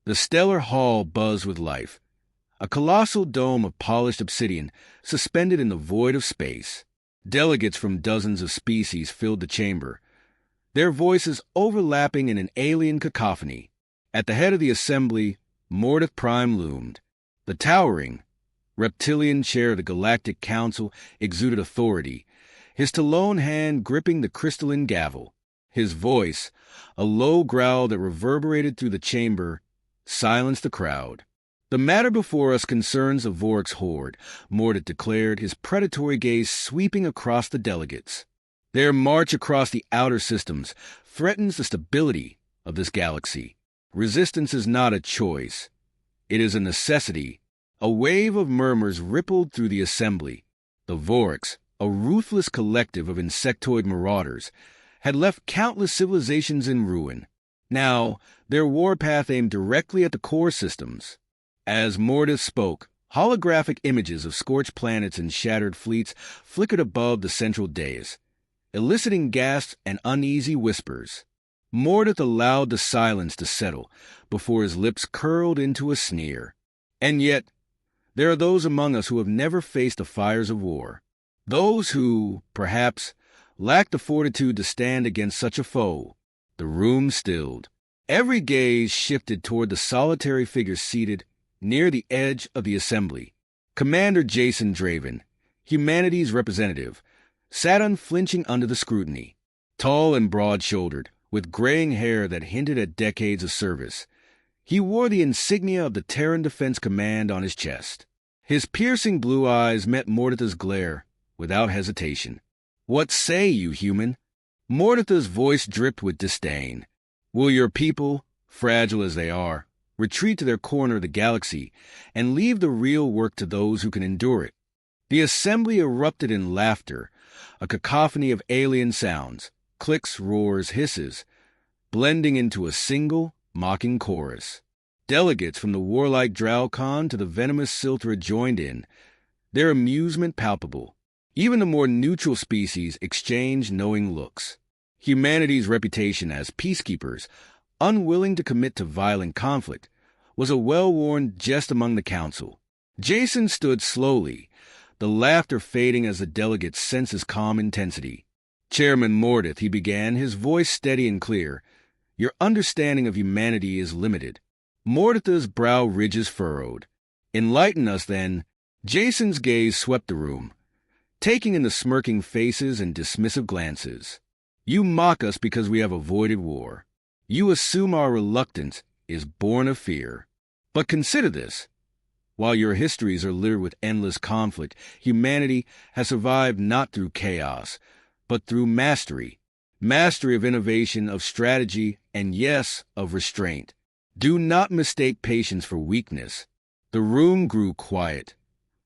The stellar hall buzzed with life. A colossal dome of polished obsidian suspended in the void of space. Delegates from dozens of species filled the chamber, their voices overlapping in an alien cacophony. At the head of the assembly, Mordeth Prime loomed. The towering, reptilian chair of the Galactic Council exuded authority, his Talon hand gripping the crystalline gavel. His voice, a low growl that reverberated through the chamber, silenced the crowd. "The matter before us concerns a Vorix horde," Mordeth declared, his predatory gaze sweeping across the delegates. "Their march across the outer systems threatens the stability of this galaxy. Resistance is not a choice. It is a necessity." A wave of murmurs rippled through the assembly. The Vorix, a ruthless collective of insectoid marauders, had left countless civilizations in ruin. Now, their warpath aimed directly at the core systems. As Mordeth spoke, holographic images of scorched planets and shattered fleets flickered above the central dais, eliciting gasps and uneasy whispers. Mordeth allowed the silence to settle before his lips curled into a sneer. "And yet, there are those among us who have never faced the fires of war. Those who, perhaps, lack the fortitude to stand against such a foe." The room stilled. Every gaze shifted toward the solitary figure seated near the edge of the assembly. Commander Jason Draven, humanity's representative, sat unflinching under the scrutiny. Tall and broad-shouldered, with graying hair that hinted at decades of service, he wore the insignia of the Terran Defense Command on his chest. His piercing blue eyes met Mordeth's glare without hesitation. "What say you, human?" Mordeth's voice dripped with disdain. "Will your people, fragile as they are, retreat to their corner of the galaxy and leave the real work to those who can endure it?" The assembly erupted in laughter, a cacophony of alien sounds, clicks, roars, hisses, blending into a single, mocking chorus. Delegates from the warlike Drowcon to the venomous Silthra joined in, their amusement palpable. Even the more neutral species exchanged knowing looks. Humanity's reputation as peacekeepers, unwilling to commit to violent conflict, was a well-worn jest among the council. Jason stood slowly, the laughter fading as the delegates sensed his calm intensity. "Chairman Mordeth," he began, his voice steady and clear, "your understanding of humanity is limited." Mordeth's brow ridges furrowed. "Enlighten us, then." Jason's gaze swept the room, taking in the smirking faces and dismissive glances. "You mock us because we have avoided war. You assume our reluctance is born of fear. But consider this. While your histories are littered with endless conflict, humanity has survived not through chaos, but through mastery. Mastery of innovation, of strategy, and yes, of restraint. Do not mistake patience for weakness." The room grew quiet,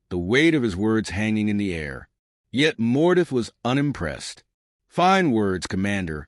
the weight of his words hanging in the air. Yet Mordeth was unimpressed. "Fine words, Commander,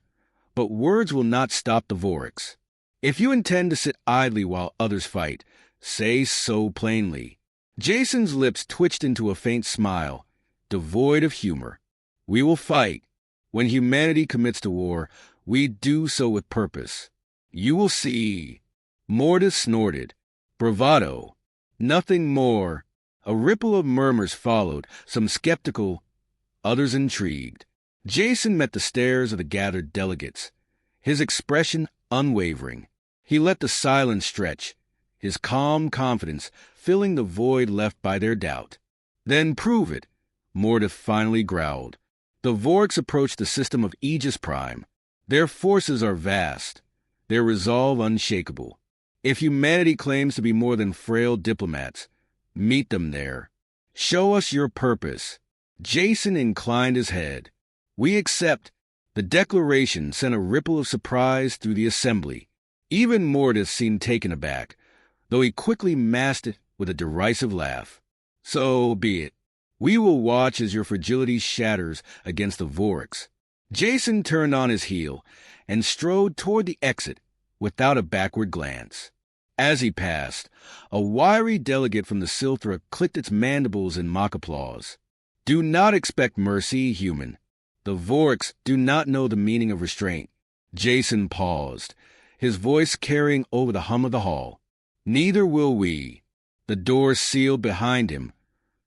but words will not stop the Vorix. If you intend to sit idly while others fight, say so plainly." Jason's lips twitched into a faint smile, devoid of humor. "We will fight. When humanity commits to war, we do so with purpose. You will see." Mordeth snorted. "Bravado. Nothing more." A ripple of murmurs followed, some skeptical, others intrigued. Jason met the stares of the gathered delegates, his expression unwavering. He let the silence stretch, his calm confidence filling the void left by their doubt. "Then prove it," Mordeth finally growled. "The Vorix approach the system of Aegis Prime. Their forces are vast, their resolve unshakable. If humanity claims to be more than frail diplomats, meet them there. Show us your purpose." Jason inclined his head. "We accept." The declaration sent a ripple of surprise through the assembly. Even Mordeth seemed taken aback, though he quickly masked it with a derisive laugh. "So be it. We will watch as your fragility shatters against the Vorix." Jason turned on his heel and strode toward the exit without a backward glance. As he passed, a wiry delegate from the Silthra clicked its mandibles in mock applause. "Do not expect mercy, human. The Vorix do not know the meaning of restraint." Jason paused, his voice carrying over the hum of the hall. Neither will we. The door sealed behind him,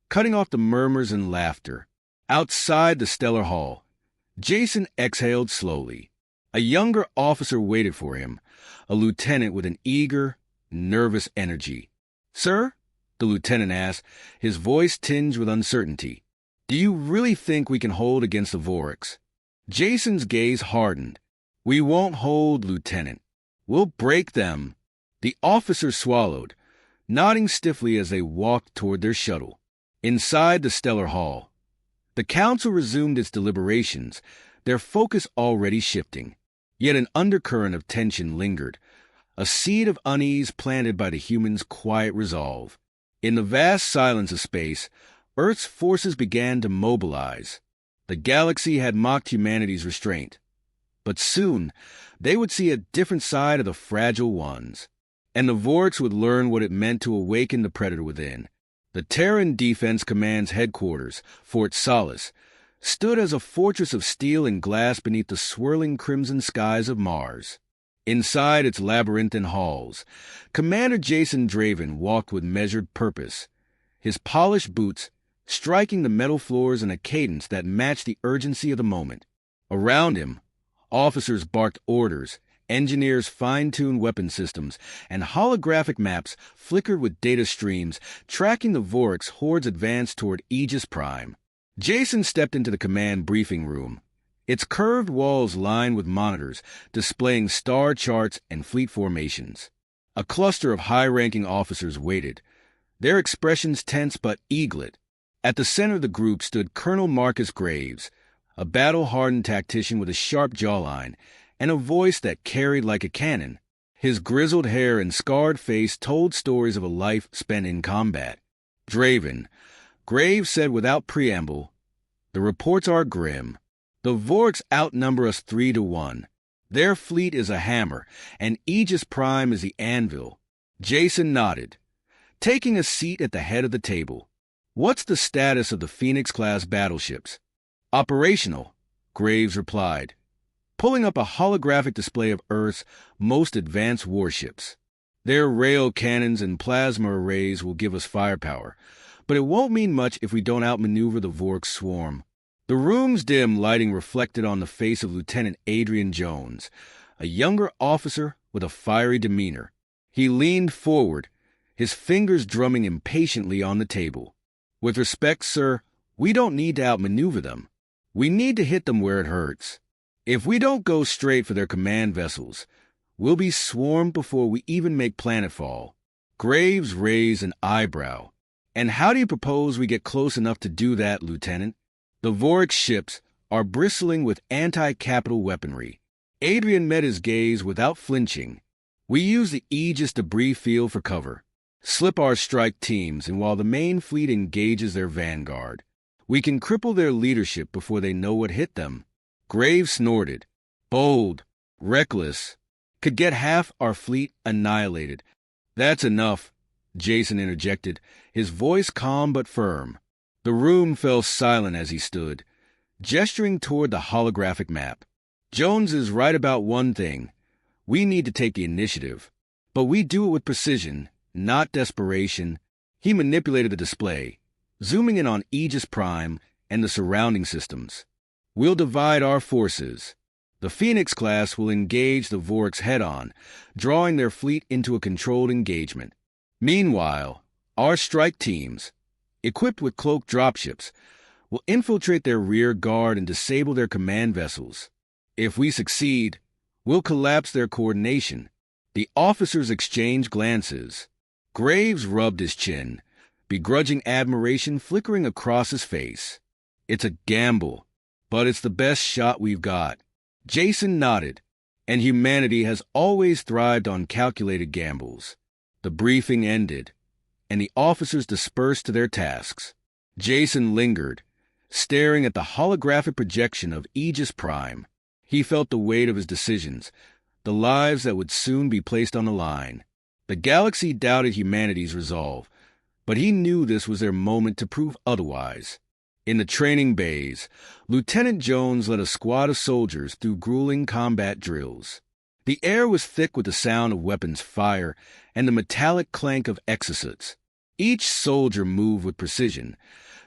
cutting off the murmurs and laughter. Outside the stellar hall, Jason exhaled slowly. A younger officer waited for him, a lieutenant with an eager, nervous energy. "Sir?" the lieutenant asked, his voice tinged with uncertainty. "Do you really think we can hold against the Vorax?" Jason's gaze hardened. "We won't hold, Lieutenant. We'll break them." The officer swallowed, nodding stiffly as they walked toward their shuttle. Inside the stellar hall, the council resumed its deliberations, their focus already shifting. Yet an undercurrent of tension lingered, a seed of unease planted by the humans' quiet resolve. In the vast silence of space, Earth's forces began to mobilize. The galaxy had mocked humanity's restraint. But soon, they would see a different side of the fragile ones. And the Vorax would learn what it meant to awaken the predator within. The Terran Defense Command's headquarters, Fort Solace, stood as a fortress of steel and glass beneath the swirling crimson skies of Mars. Inside its labyrinthine halls, Commander Jason Draven walked with measured purpose, his polished boots striking the metal floors in a cadence that matched the urgency of the moment. Around him, officers barked orders, engineers fine-tuned weapon systems, and holographic maps flickered with data streams tracking the Vorax hordes advanced toward Aegis Prime. Jason stepped into the command briefing room, its curved walls lined with monitors displaying star charts and fleet formations. A cluster of high-ranking officers waited, their expressions tense but eagerly. At the center of the group stood Colonel Marcus Graves, a battle-hardened tactician with a sharp jawline and a voice that carried like a cannon. His grizzled hair and scarred face told stories of a life spent in combat. "Draven," Graves said without preamble, "the reports are grim. The Vorax outnumber us 3-1. Their fleet is a hammer, and Aegis Prime is the anvil." Jason nodded, taking a seat at the head of the table. "What's the status of the Phoenix-class battleships?" "Operational," Graves replied, pulling up a holographic display of Earth's most advanced warships. "Their rail cannons and plasma arrays will give us firepower, but it won't mean much if we don't outmaneuver the Vorax swarm." The room's dim lighting reflected on the face of Lieutenant Adrian Jones, a younger officer with a fiery demeanor. He leaned forward, his fingers drumming impatiently on the table. "With respect, sir, we don't need to outmaneuver them. We need to hit them where it hurts. If we don't go straight for their command vessels, we'll be swarmed before we even make planetfall." Graves raised an eyebrow. "And how do you propose we get close enough to do that, Lieutenant?" "The Vorax ships are bristling with anti-capital weaponry." Adrian met his gaze without flinching. "We use the Aegis debris field for cover, slip our strike teams, and while the main fleet engages their vanguard, we can cripple their leadership before they know what hit them." Graves snorted. "Bold, reckless, could get half our fleet annihilated." "That's enough," Jason interjected, his voice calm but firm. The room fell silent as he stood, gesturing toward the holographic map. "Jones is right about one thing. We need to take the initiative. But we do it with precision, not desperation." He manipulated the display, zooming in on Aegis Prime and the surrounding systems. "We'll divide our forces. The Phoenix class will engage the Vorax head-on, drawing their fleet into a controlled engagement. Meanwhile, our strike teams, equipped with cloaked dropships, will infiltrate their rear guard and disable their command vessels. If we succeed, we'll collapse their coordination." The officers exchanged glances. Graves rubbed his chin, begrudging admiration flickering across his face. "It's a gamble, but it's the best shot we've got." Jason nodded, and humanity has always thrived on calculated gambles. The briefing ended, and the officers dispersed to their tasks. Jason lingered, staring at the holographic projection of Aegis Prime. He felt the weight of his decisions, the lives that would soon be placed on the line. The galaxy doubted humanity's resolve, but he knew this was their moment to prove otherwise. In the training bays, Lieutenant Jones led a squad of soldiers through grueling combat drills. The air was thick with the sound of weapons fire and the metallic clank of exosuits. Each soldier moved with precision,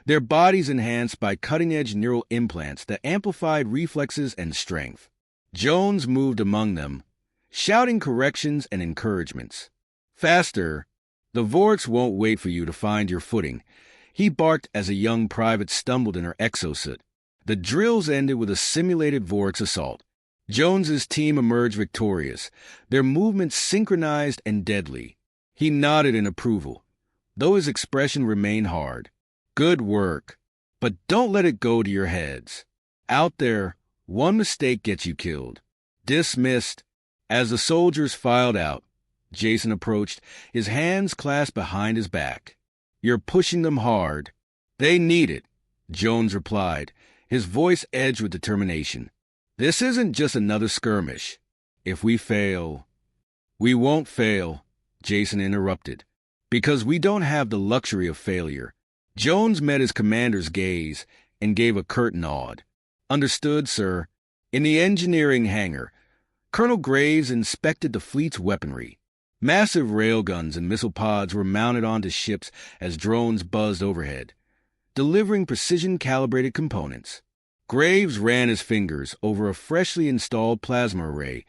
their bodies enhanced by cutting-edge neural implants that amplified reflexes and strength. Jones moved among them, shouting corrections and encouragements. "Faster! The Vorks won't wait for you to find your footing," he barked as a young private stumbled in her exosuit. The drills ended with a simulated Vorks assault. Jones's team emerged victorious, their movements synchronized and deadly. He nodded in approval, though his expression remained hard. "Good work. But don't let it go to your heads. Out there, one mistake gets you killed." "Dismissed." As the soldiers filed out, Jason approached, his hands clasped behind his back. "You're pushing them hard." "They need it," Jones replied, his voice edged with determination. "This isn't just another skirmish. If we fail—" "We won't fail," Jason interrupted, "because we don't have the luxury of failure." Jones met his commander's gaze and gave a curt nod. "Understood, sir." In the engineering hangar, Colonel Graves inspected the fleet's weaponry. Massive railguns and missile pods were mounted onto ships as drones buzzed overhead, delivering precision-calibrated components. Graves ran his fingers over a freshly installed plasma array,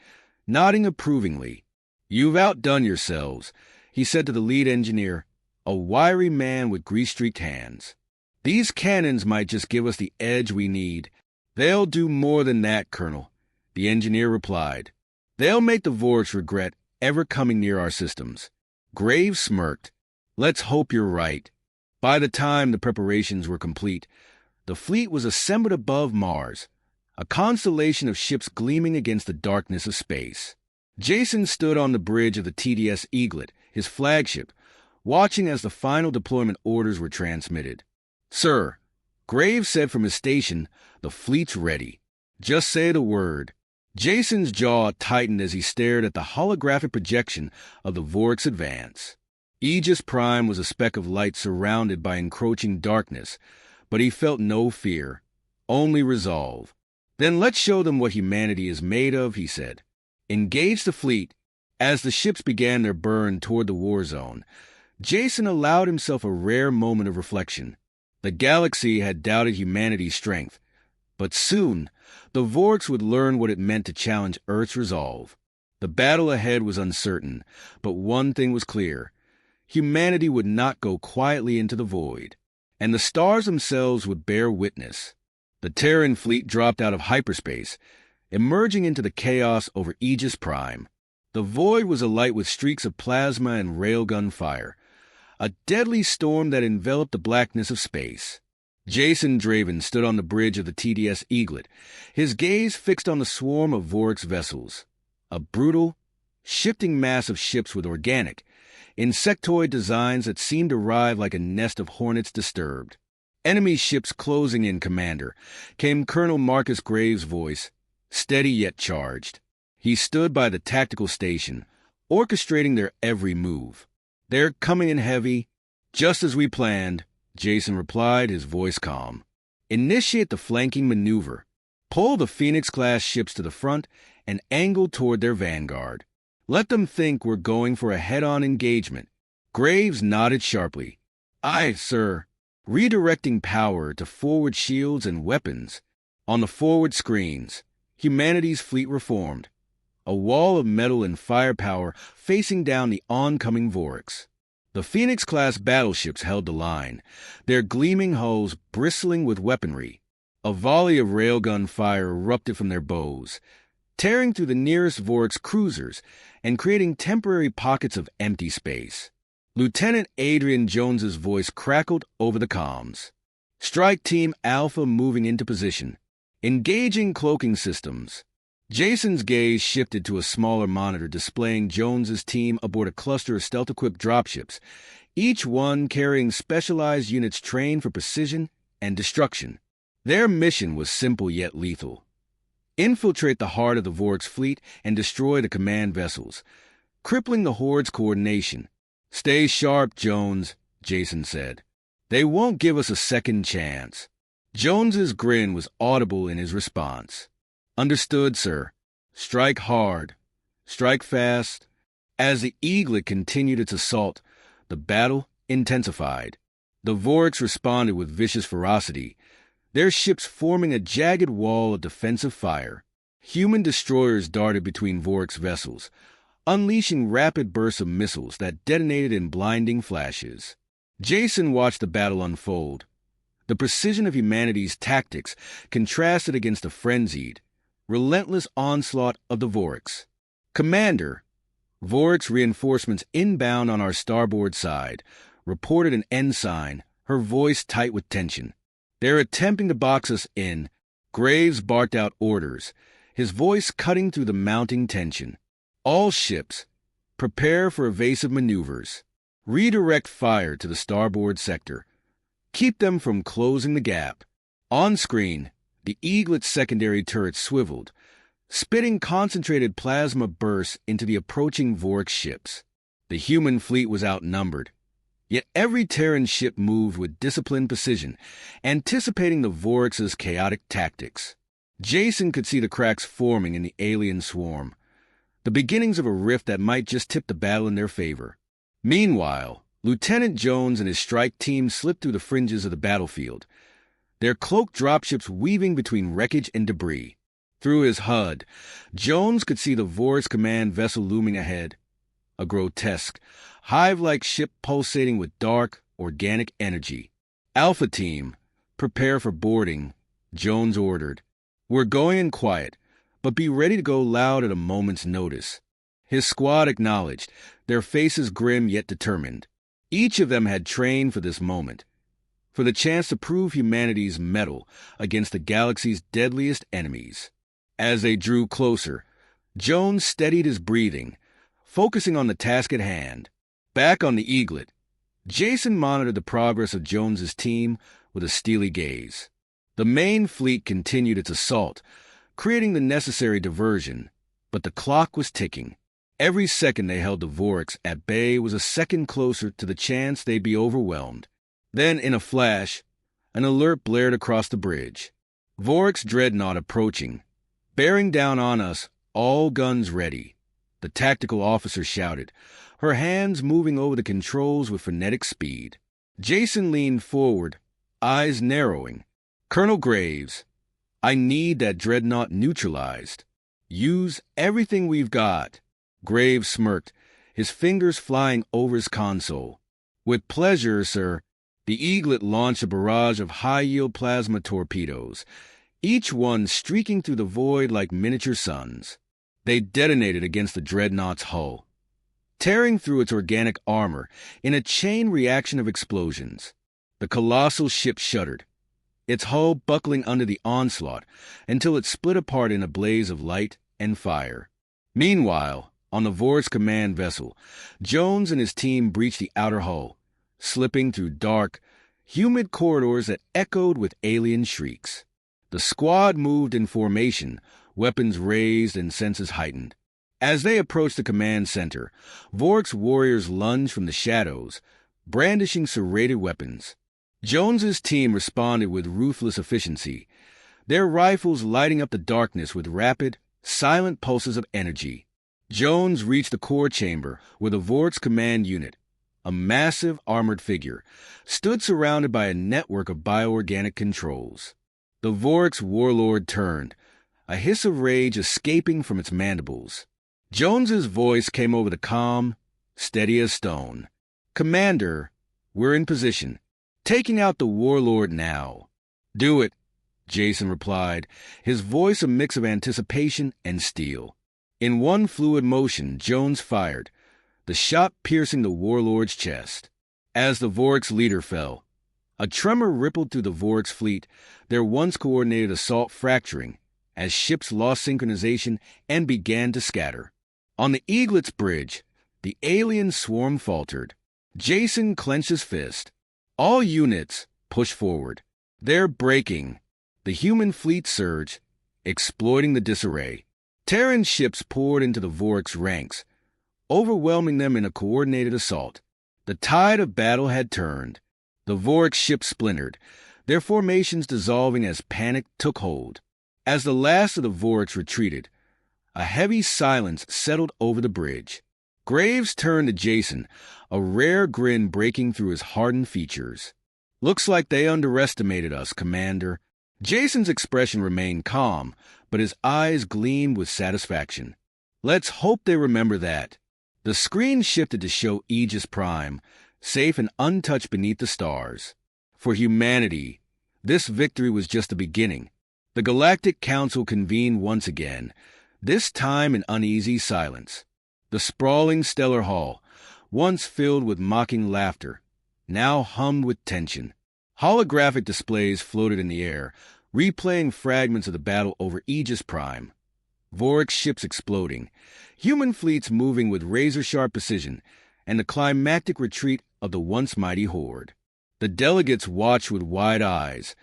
nodding approvingly. "You've outdone yourselves," he said to the lead engineer, a wiry man with grease-streaked hands. "These cannons might just give us the edge we need." "They'll do more than that, Colonel," the engineer replied. "They'll make the Vorks regret ever coming near our systems." Graves smirked. "Let's hope you're right." By the time the preparations were complete, the fleet was assembled above Mars, a constellation of ships gleaming against the darkness of space. Jason stood on the bridge of the TDS Eaglet, his flagship, watching as the final deployment orders were transmitted. "Sir," Graves said from his station, "the fleet's ready. Just say the word." Jason's jaw tightened as he stared at the holographic projection of the Vorks advance. Aegis Prime was a speck of light surrounded by encroaching darkness, but he felt no fear, only resolve. "Then let's show them what humanity is made of," he said. "Engage the fleet." As the ships began their burn toward the war zone, Jason allowed himself a rare moment of reflection. The galaxy had doubted humanity's strength, but soon the Vorks would learn what it meant to challenge Earth's resolve. The battle ahead was uncertain, but one thing was clear. Humanity would not go quietly into the void, and the stars themselves would bear witness. The Terran fleet dropped out of hyperspace, emerging into the chaos over Aegis Prime. The void was alight with streaks of plasma and railgun fire, a deadly storm that enveloped the blackness of space. Jason Draven stood on the bridge of the TDS Eaglet, his gaze fixed on the swarm of Vorks vessels, a brutal, shifting mass of ships with organic, insectoid designs that seemed to arrive like a nest of hornets disturbed. "Enemy ships closing in, Commander," came Colonel Marcus Graves' voice, steady yet charged. He stood by the tactical station, orchestrating their every move. "They're coming in heavy, just as we planned," Jason replied, his voice calm. "Initiate the flanking maneuver. Pull the Phoenix-class ships to the front and angle toward their vanguard. Let them think we're going for a head-on engagement." Graves nodded sharply. "Aye, sir." Redirecting power to forward shields and weapons. On the forward screens, humanity's fleet reformed, a wall of metal and firepower facing down the oncoming Vorks. The Phoenix-class battleships held the line, their gleaming hulls bristling with weaponry. A volley of railgun fire erupted from their bows, tearing through the nearest Vorks cruisers and creating temporary pockets of empty space. Lieutenant Adrian Jones's voice crackled over the comms. "Strike Team Alpha moving into position. Engaging cloaking systems." Jason's gaze shifted to a smaller monitor displaying Jones's team aboard a cluster of stealth-equipped dropships, each one carrying specialized units trained for precision and destruction. Their mission was simple yet lethal. Infiltrate the heart of the Vorks fleet and destroy the command vessels, crippling the Horde's coordination. "Stay sharp, Jones," Jason said. "They won't give us a second chance." Jones's grin was audible in his response. "Understood, sir. Strike hard." strike fast. As the Eaglet continued its assault, the battle intensified. The Voryks responded with vicious ferocity, their ships forming a jagged wall of defensive fire. Human destroyers darted between Voryks vessels, unleashing rapid bursts of missiles that detonated in blinding flashes. Jason watched the battle unfold. The precision of humanity's tactics contrasted against the frenzied, relentless onslaught of the Voryks. "Commander, Voryks reinforcements inbound on our starboard side," reported an ensign, her voice tight with tension. "They're attempting to box us in." Graves barked out orders, his voice cutting through the mounting tension. "All ships, prepare for evasive maneuvers. Redirect fire to the starboard sector. Keep them from closing the gap." On screen, the Eaglet's secondary turret swiveled, spitting concentrated plasma bursts into the approaching Voryk ships. The human fleet was outnumbered, yet every Terran ship moved with disciplined precision, anticipating the Voryks' chaotic tactics. Jason could see the cracks forming in the alien swarm, the beginnings of a rift that might just tip the battle in their favor. Meanwhile, Lieutenant Jones and his strike team slipped through the fringes of the battlefield, their cloaked dropships weaving between wreckage and debris. Through his HUD, Jones could see the Voryks command vessel looming ahead, a grotesque, hive-like ship pulsating with dark, organic energy. "Alpha Team, prepare for boarding," Jones ordered. "We're going in quiet, but be ready to go loud at a moment's notice." His squad acknowledged, their faces grim yet determined. Each of them had trained for this moment, for the chance to prove humanity's mettle against the galaxy's deadliest enemies. As they drew closer, Jones steadied his breathing, focusing on the task at hand. Back on the Eaglet, Jason monitored the progress of Jones's team with a steely gaze. The main fleet continued its assault, creating the necessary diversion, but the clock was ticking. Every second they held the Voryks at bay was a second closer to the chance they'd be overwhelmed. Then, in a flash, an alert blared across the bridge. "Voryks dreadnought approaching. Bearing down on us, all guns ready," the tactical officer shouted, her hands moving over the controls with frenetic speed. Jason leaned forward, eyes narrowing. "Colonel Graves, I need that dreadnought neutralized. Use everything we've got." Graves smirked, his fingers flying over his console. "With pleasure, sir." The Eaglet launched a barrage of high-yield plasma torpedoes, each one streaking through the void like miniature suns. They detonated against the dreadnought's hull, tearing through its organic armor in a chain reaction of explosions. The colossal ship shuddered, its hull buckling under the onslaught until it split apart in a blaze of light and fire. Meanwhile, on the Voryks command vessel, Jones and his team breached the outer hull, slipping through dark, humid corridors that echoed with alien shrieks. The squad moved in formation, weapons raised and senses heightened. As they approached the command center, Voryks warriors lunged from the shadows, brandishing serrated weapons. Jones's team responded with ruthless efficiency, their rifles lighting up the darkness with rapid, silent pulses of energy. Jones reached the core chamber where the Voryks command unit, a massive armored figure, stood surrounded by a network of bioorganic controls. The Voryks warlord turned, a hiss of rage escaping from its mandibles. Jones's voice came over the comm, steady as stone. "Commander, we're in position. Taking out the warlord now." "Do it," Jason replied, his voice a mix of anticipation and steel. In one fluid motion, Jones fired, the shot piercing the warlord's chest. As the Voryks leader fell, a tremor rippled through the Voryks fleet, their once-coordinated assault fracturing as ships lost synchronization and began to scatter. On the Eaglet's bridge, the alien swarm faltered. Jason clenched his fist. "All units, push forward. They're breaking." The human fleet surged, exploiting the disarray. Terran ships poured into the Voryks' ranks, overwhelming them in a coordinated assault. The tide of battle had turned. The Voryks ships splintered, their formations dissolving as panic took hold. As the last of the Voryks retreated, A heavy silence settled over the bridge. Graves turned to Jason, a rare grin breaking through his hardened features. "Looks like they underestimated us, Commander." Jason's expression remained calm, but his eyes gleamed with satisfaction. "Let's hope they remember that." The screen shifted to show Aegis Prime, safe and untouched beneath the stars. For humanity, this victory was just the beginning. The Galactic Council convened once again, this time in uneasy silence. The sprawling stellar hall, once filled with mocking laughter, now hummed with tension. Holographic displays floated in the air, replaying fragments of the battle over Aegis Prime. Vorik ships exploding, human fleets moving with razor-sharp precision, and the climactic retreat of the once mighty horde. The delegates watched with wide eyes,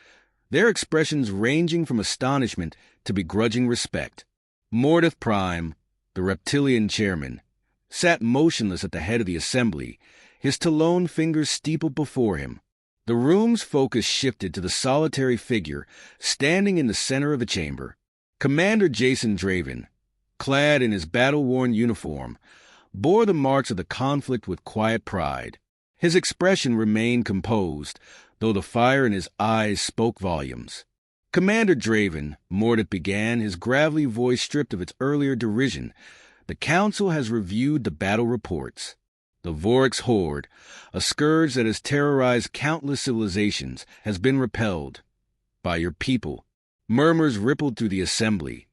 their expressions ranging from astonishment to begrudging respect. Mordeth Prime, the reptilian chairman, sat motionless at the head of the assembly, his talon fingers steepled before him. The room's focus shifted to the solitary figure standing in the center of the chamber. Commander Jason Draven, clad in his battle-worn uniform, bore the marks of the conflict with quiet pride. His expression remained composed, though the fire in his eyes spoke volumes. "Commander Draven," Mordeth began, his gravelly voice stripped of its earlier derision, "the Council has reviewed the battle reports. The Vorik's horde, a scourge that has terrorized countless civilizations, has been repelled by your people." Murmurs rippled through the assembly,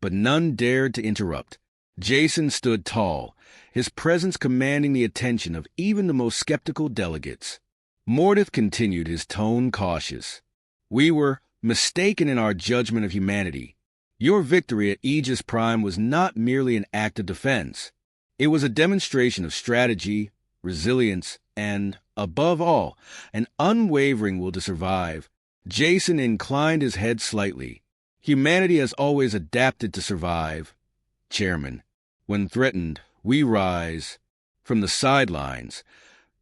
but none dared to interrupt. Jason stood tall, his presence commanding the attention of even the most skeptical delegates. Mordeth continued, his tone cautious. "We were mistaken in our judgment of humanity. Your victory at Aegis Prime was not merely an act of defense. It was a demonstration of strategy, resilience, and, above all, an unwavering will to survive." Jason inclined his head slightly. "Humanity has always adapted to survive, Chairman. When threatened, we rise." From the sidelines,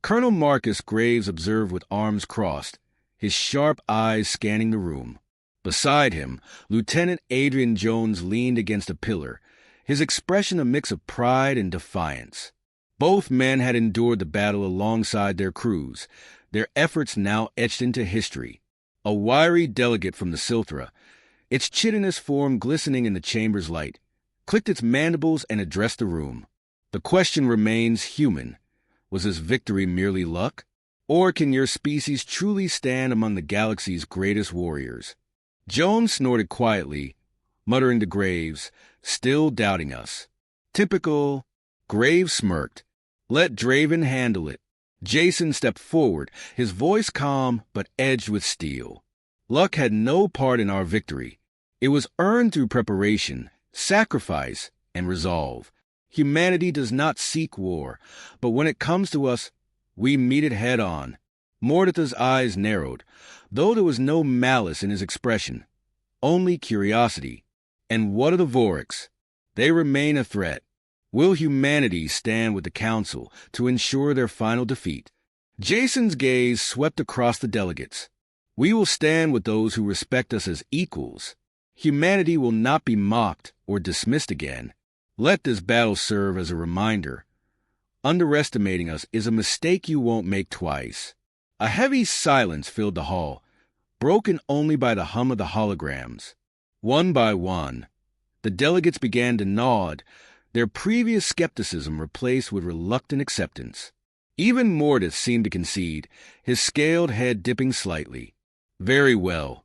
Colonel Marcus Graves observed with arms crossed, his sharp eyes scanning the room. Beside him, Lieutenant Adrian Jones leaned against a pillar, his expression a mix of pride and defiance. Both men had endured the battle alongside their crews, their efforts now etched into history. A wiry delegate from the Silthra, its chitinous form glistening in the chamber's light, clicked its mandibles and addressed the room. "The question remains human. Was this victory merely luck? Or can your species truly stand among the galaxy's greatest warriors?" Jones snorted quietly, muttering to Graves, "Still doubting us." "Typical." Graves smirked. "Let Draven handle it." Jason stepped forward, his voice calm but edged with steel. "Luck had no part in our victory. It was earned through preparation, sacrifice, and resolve. Humanity does not seek war, but when it comes to us, we meet it head-on." Mordeth's eyes narrowed, though there was no malice in his expression, only curiosity. "And what of the Voriks? They remain a threat. Will humanity stand with the Council to ensure their final defeat?" Jason's gaze swept across the delegates. "We will stand with those who respect us as equals. Humanity will not be mocked or dismissed again. Let this battle serve as a reminder. Underestimating us is a mistake you won't make twice." A heavy silence filled the hall, broken only by the hum of the holograms. One by one, the delegates began to nod, their previous skepticism replaced with reluctant acceptance. Even Mordeth seemed to concede, his scaled head dipping slightly. "Very well.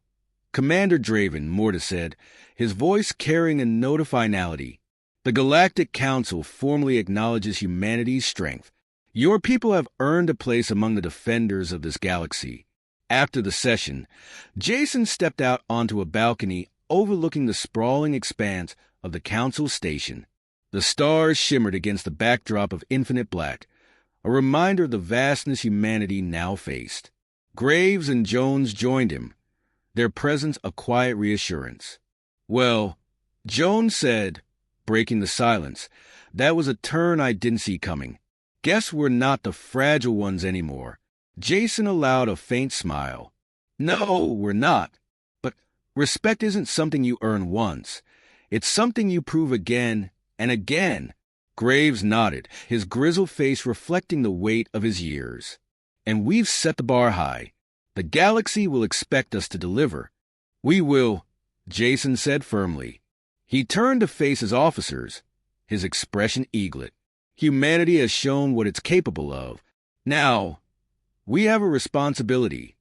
Commander Draven," Mordeth said, his voice carrying a note of finality. "The Galactic Council formally acknowledges humanity's strength. Your people have earned a place among the defenders of this galaxy." After the session, Jason stepped out onto a balcony overlooking the sprawling expanse of the Council station. The stars shimmered against the backdrop of infinite black, a reminder of the vastness humanity now faced. Graves and Jones joined him, their presence a quiet reassurance. "Well," Jones said, breaking the silence, "that was a turn I didn't see coming. Guess we're not the fragile ones anymore." Jason allowed a faint smile. "No, we're not. But respect isn't something you earn once. It's something you prove again and again. Graves nodded, his grizzled face reflecting the weight of his years. And we've set the bar high. The galaxy will expect us to deliver. We will, Jason said firmly. He turned to face his officers, his expression eaglet. Humanity has shown what it's capable of. Now, we have a responsibility,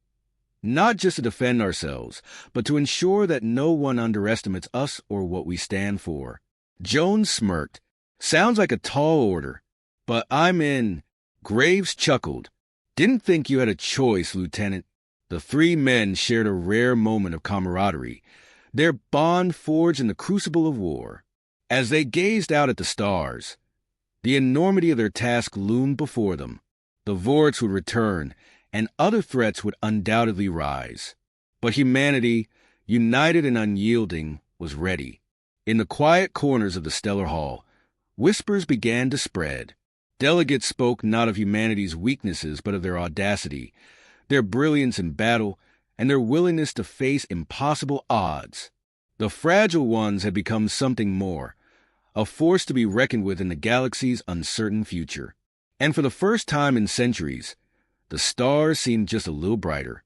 not just to defend ourselves, but to ensure that no one underestimates us or what we stand for. Jones smirked. Sounds like a tall order, but I'm in. Graves chuckled. Didn't think you had a choice, Lieutenant. The three men shared a rare moment of camaraderie, their bond forged in the crucible of war. As they gazed out at the stars, the enormity of their task loomed before them. The Vorts would return, and other threats would undoubtedly rise. But humanity, united and unyielding, was ready. In the quiet corners of the stellar hall, whispers began to spread. Delegates spoke not of humanity's weaknesses, but of their audacity, their brilliance in battle, and their willingness to face impossible odds. The fragile ones had become something more, a force to be reckoned with in the galaxy's uncertain future. And for the first time in centuries, the stars seemed just a little brighter.